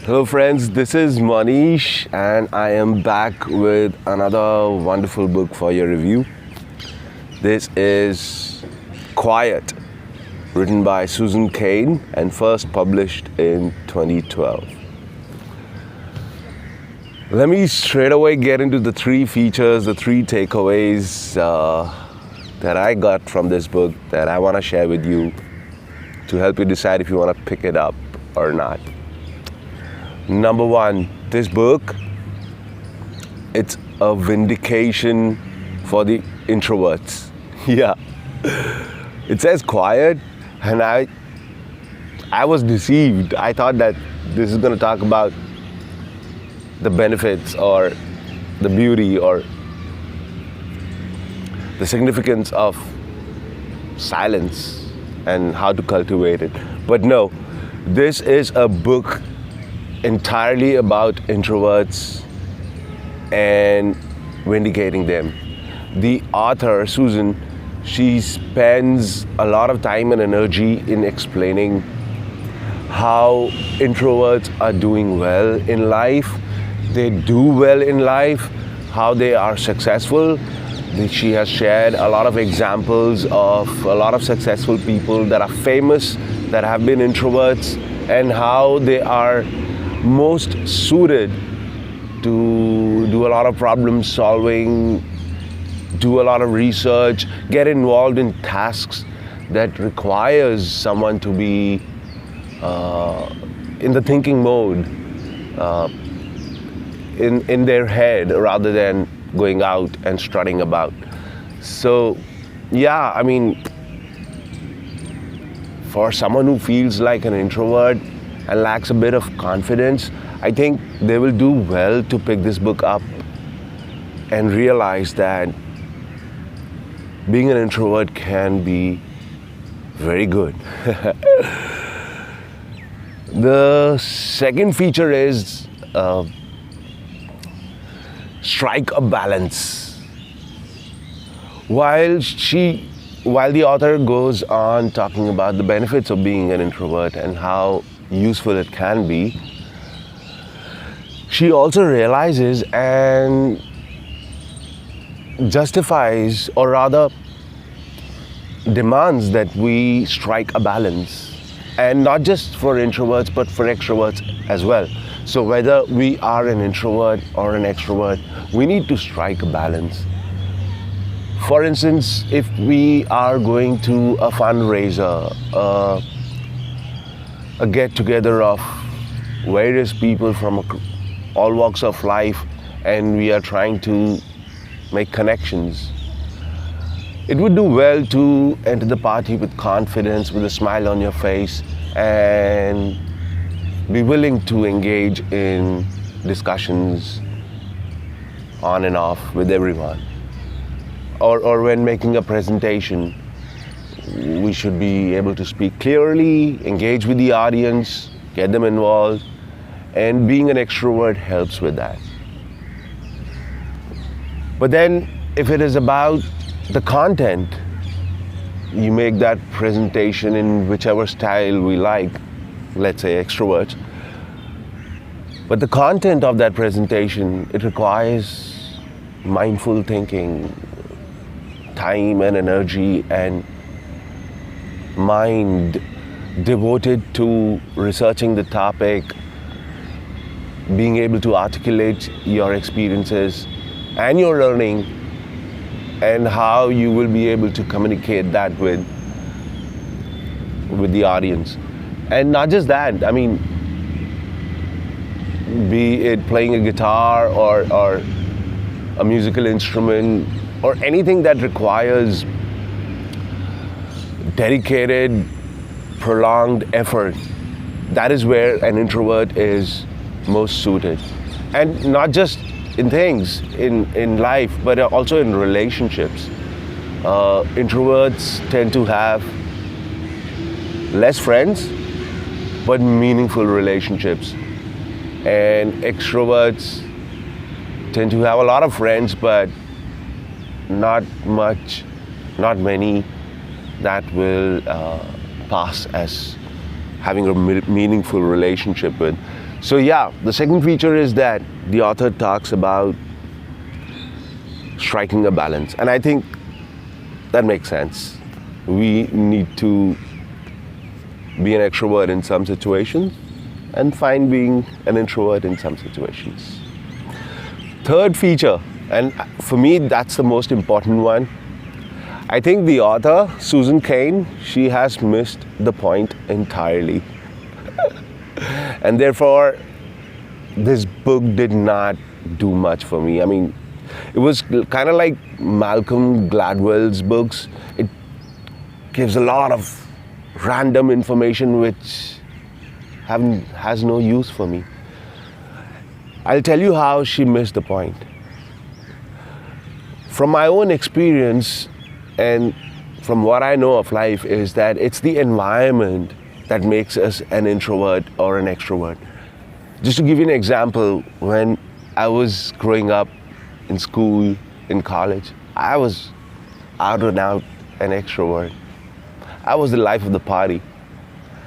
Hello friends, this is Monish and I am back with another wonderful book for your review. This is Quiet, written by Cain and first published in 2012. Let me straight away get into the three features, the three takeaways that I got from this book that I want to share with you to help you decide if you want to pick it up or not. Number one, this book, it's a vindication for the introverts. Yeah. It says quiet, and I was deceived. I thought that this is going to talk about the benefits or the beauty or the significance of silence and how to cultivate it. But no, this is a book entirely about introverts and vindicating them. The author, Susan, she spends a lot of time and energy in explaining how introverts are doing well in life. They do well in life, how they are successful. She has shared a lot of examples of a lot of successful people that are famous, that have been introverts, and how they are most suited to do a lot of problem solving, do a lot of research, get involved in tasks that requires someone to be in the thinking mode, in their head rather than going out and strutting about. So yeah, I mean, for someone who feels like an introvert and lacks a bit of confidence, I think they will do well to pick this book up and realize that being an introvert can be very good. The second feature is strike a balance. While the author goes on talking about the benefits of being an introvert and how useful it can be, she also realizes and justifies, or rather demands, that we strike a balance, and not just for introverts but for extroverts as well. So whether we are an introvert or an extrovert, we need to strike a balance. For instance, if we are going to a fundraiser, a get-together of various people from all walks of life, and we are trying to make connections, it would do well to enter the party with confidence, with a smile on your face, and be willing to engage in discussions on and off with everyone. Or when making a presentation, we should be able to speak clearly, engage with the audience, get them involved, and being an extrovert helps with that. But then, if it is about the content, you make that presentation in whichever style we like, let's say extroverts. But the content of that presentation, it requires mindful thinking, time and energy and mind devoted to researching the topic, being able to articulate your experiences and your learning, and how you will be able to communicate that with the audience. And not just that, I mean, be it playing a guitar or a musical instrument or anything that requires dedicated, prolonged effort, that is where an introvert is most suited. And not just in things, in life, but also in relationships. Introverts tend to have less friends, but meaningful relationships. And extroverts tend to have a lot of friends, but not many that will pass as having a meaningful relationship with. So yeah, the second feature is that the author talks about striking a balance. And I think that makes sense. We need to be an extrovert in some situations and find being an introvert in some situations. Third feature, and for me that's the most important one, I think the author, Susan Cain, she has missed the point entirely. And therefore, this book did not do much for me. I mean, it was kind of like Malcolm Gladwell's books. It gives a lot of random information which has no use for me. I'll tell you how she missed the point. From my own experience and from what I know of life is that it's the environment that makes us an introvert or an extrovert. Just to give you an example, when I was growing up in school, in college, I was out and out an extrovert. I was the life of the party.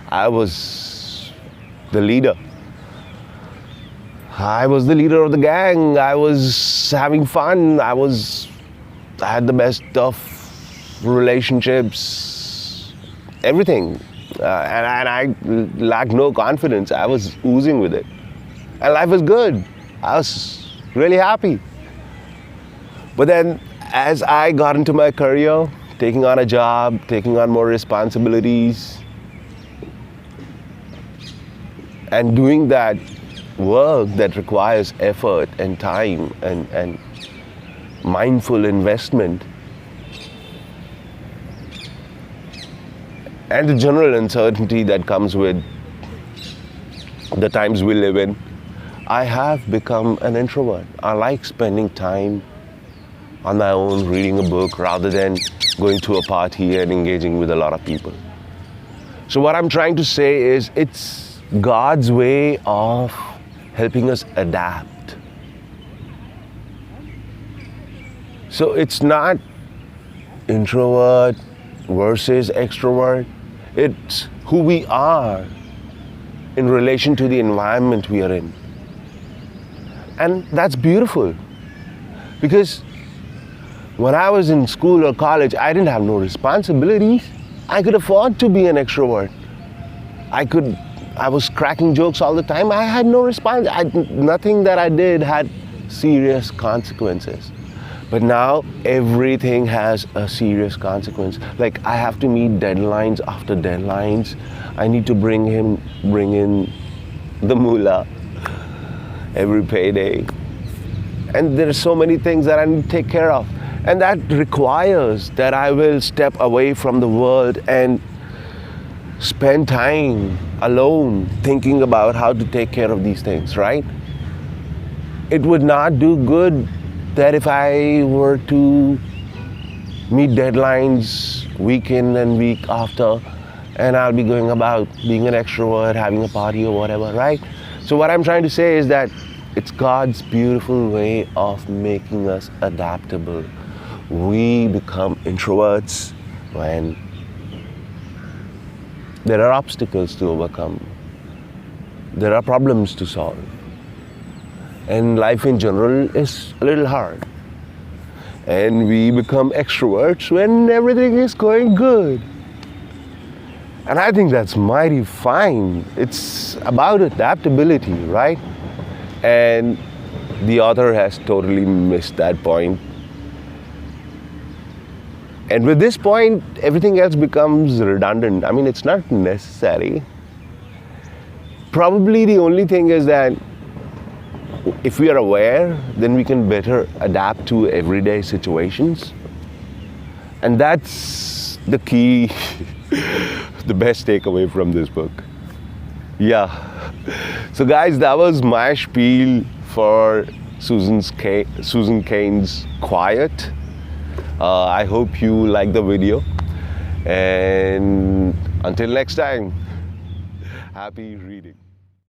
I was the leader. I was the leader of the gang. I was having fun. I had the best of relationships, everything. And I lacked no confidence. I was oozing with it. And life was good. I was really happy. But then as I got into my career, taking on a job, taking on more responsibilities, and doing that work that requires effort and time and mindful investment, and the general uncertainty that comes with the times we live in, I have become an introvert. I like spending time on my own, reading a book, rather than going to a party and engaging with a lot of people. So what I'm trying to say is it's God's way of helping us adapt. So it's not introvert versus extrovert. It's who we are in relation to the environment we are in. And that's beautiful. Because when I was in school or college, I didn't have no responsibilities. I could afford to be an extrovert. I was cracking jokes all the time. I had no response. Nothing that I did had serious consequences. But now everything has a serious consequence. Like I have to meet deadlines after deadlines. I need to bring in the moolah every payday. And there are so many things that I need to take care of. And that requires that I will step away from the world and spend time alone thinking about how to take care of these things, right? It would not do good that if I were to meet deadlines week in and week after, and I'll be going about being an extrovert, having a party or whatever, right? So what I'm trying to say is that it's God's beautiful way of making us adaptable. We become introverts when there are obstacles to overcome. There are problems to solve. And life in general is a little hard. And we become extroverts when everything is going good. And I think that's mighty fine. It's about adaptability, right? And the author has totally missed that point. And with this point, everything else becomes redundant. I mean, it's not necessary. Probably the only thing is that if we are aware, then we can better adapt to everyday situations. And that's the key, the best takeaway from this book. Yeah. So guys, that was my spiel for Susan Cain's Quiet. I hope you like the video. And until next time, happy reading.